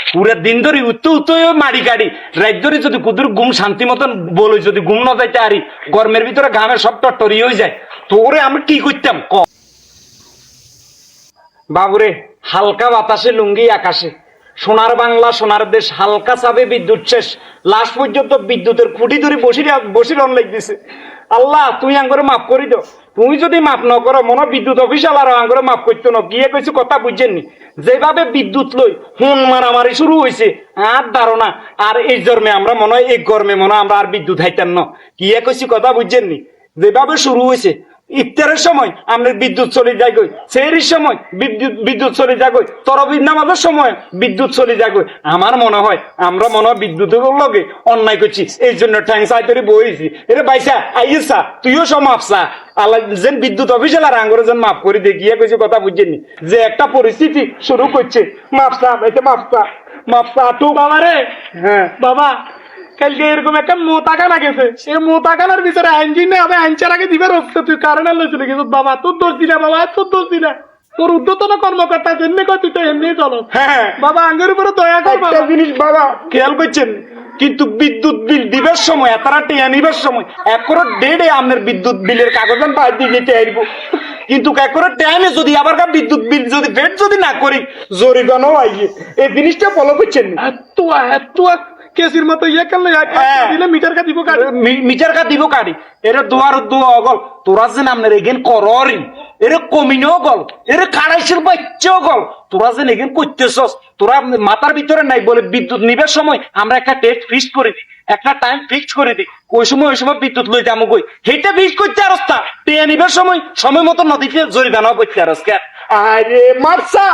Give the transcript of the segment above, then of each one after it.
পুরা দিন ধরে উত্তু উত্তু মারি কাটি রাত ধরে যদি কুদুর ঘুম শান্তি মতন বলে যদি ঘুম না যাইতে আরি গরমের ভিতরে ঘামের সব টটরি হয়ে যায় তোরে আমি কি করতাম ক বাবুরে হালকা বাতাসে লুঙ্গি আকাশে সোনার বাংলা সোনার দেশ হালকা চাপে বিদ্যুৎ শেষ লাস্ট পর্যন্ত বিদ্যুতের খুঁটি ধরে বসি রন লাগতেছে আল্লাহ তুই আঙ্গরে মাফ করি দাও তুমি যদি মাফ ন করো মনে বিদ্যুৎ অফিসার আর আঙ্গরে মাফ করতো না গিয়ে কইছি কথা বুঝছেননি যেভাবে বিদ্যুৎ লই হুন মারামারি শুরু হয়েছে আর ধারণা আর এই জন্মে আমরা মনে হয় এই গরমে মনে হয় আমরা আর বিদ্যুৎ হাইতাম না গিয়ে কইছি কথা বুঝছেননি যেভাবে শুরু হয়েছে ইফতারের সময় আমাদের বিদ্যুৎ চলে যায় গই সেহরির সময় বিদ্যুৎ চলে যায় গই তরবির নামাজের সময় বিদ্যুৎ চলে যায় গই আমার মনে হয় আমরা মনে হয় বিদ্যুতের লগে অন্যায় করছি এই জন্য ঠ্যাং সাইতরি বইছি এরে বাইসা আইসা তুইও সব মাপসা আল্লাহ যেন বিদ্যুৎ অফিসার আর আঙ্গরে যেন মাফ করে দিয়ে গিয়ে কইছে কথা বুঝছেননি যে একটা পরিস্থিতি শুরু করছে মাপসা এটা মাপসা তো বাবা রে হ্যাঁ বাবা কালকে এরকম একটা মোতাকানা গেছে এই মোতাকানার ভিতরে আইনজিন হবে আইনচার আগে দিবে রক্ত তুই কারণে লইছিল কিন্তু বাবা তোর দোষ দিলা বাবা তোর দোষ দিলা তোর উদ্যতন কর্মকর্তা যেমনি কর তুই তো এমনি চলো হ্যাঁ বাবা আঙ্গের উপরে দয়া কর একটা জিনিস বাবা খেয়াল করছেন কিন্তু বিদ্যুৎ বিল দিবার সময় এতারা টিয়া নিবার সময় একর ডেডে আপনার বিদ্যুৎ বিলের কাগজ বাইর দিয়ে যেতে আসবো কিন্তু একরের টাইমে যদি আবার বিদ্যুৎ বিল যদি ভেট যদি না করি জরিমানাও আইয়ে এই জিনিসটা ফলো করছেন এত কেসির মতো ইয়ে করলে দিলে মিটার কা দিব কাটি এরে দুয়ার দুয়া অগল তোরা যে নামনের এগেন কররি এরে কমিনেও গল এরে খাড়াইশের বাচ্চাও গল তোরা যে এগেন করতেছস তোরা মাথার ভিতরে নাই বলে বিদ্যুৎ নিবার সময় আমরা একটা টেস্ট ফিক্স করে দিই একটা টাইম ফিক্স করে দিই ওই সময় বিদ্যুৎ লই যাবো কই সেইটা ফিক্স করতে আরস্তা টেয়া নিবার সময় মতো নদীতে জরিমানাও করতে আরস্তা আরে মারসা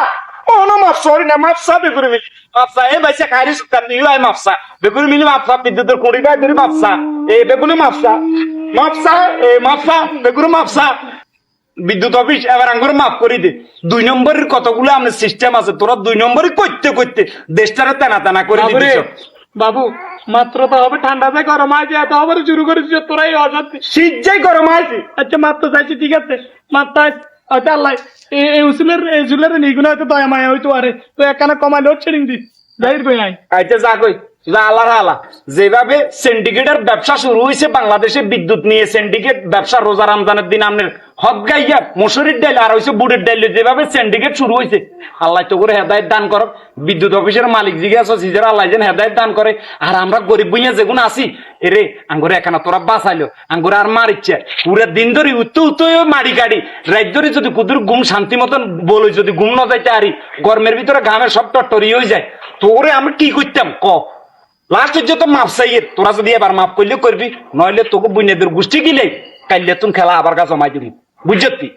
ono mafsori na mafsa be gurumi mafsa e baisa kari sukar ni ai mafsa be gurumi ni mafsa bidudur kori ba duri mafsa e be gurumi mafsa be gurumi mafsa বিদ্যুৎ office এবার আঙ্গুর মাফ করে দে 2 নম্বরের কতগুলো আমাদের system আছে তোরা 2 নম্বরই করতে দেশটারে টানা করে দিবি বাবু মাত্র তো হবে ঠান্ডা যায় গরম আছে এত আবার শুরু করেছিস তোরাই অজান্তে শীত যাই গরম আছে আচ্ছা মাত্র যাইছি ঠিক আছে মাত্র আচ্ছা আল্লাহ এই উসুলের নিগুনা হয়তো দয়া মায়া হইতো আরে তো একখানা কমাই লোড শেডিং দিস যাই কই আই আচ্ছা যা কই আল্লাহ যেভাবে সিন্ডিকেটের ব্যবসা শুরু হয়েছে বাংলাদেশে বিদ্যুৎ নিয়ে সিন্ডিকেট ব্যবসা রোজা রমজানের দিন আপনার হদ গাইয়া মসুরির ডাইল আর হয়েছে বুড়ের ডাইল যেভাবে সিন্ডিকেট শুরু হয়েছে আল্লাহ তো করে হেদায়ত দান করো বিদ্যুৎ অফিসের মালিক জিজ্ঞাসা সিজার আল্লাহ যেন হেদায়ত দান করে আর আমরা গরিব বুইয়া যেগুলো আছি এরে আঙ্গুরে এখানে তোরা বাঁচাইলো আঙ্গুরে আর মারিচ্ছে পুরা দিন ধরে উত্তু মারি কাটি রাত ধরে যদি কুদুর ঘুম শান্তি মতন বলে যদি ঘুম না যাইতে আরি গরমের ভিতরে ঘামের সব টটরি হয়ে যায় তোরে আমি কি করতাম ক লাস্ট যত মাপ চাইয়ের তোরা যদি এবার মাপ করলে করবি নইলে তোকে বুনিয়াদের গোষ্ঠী গিলে কাইলে তুমি খেলা আবার গা জমাই দিবি বুঝছি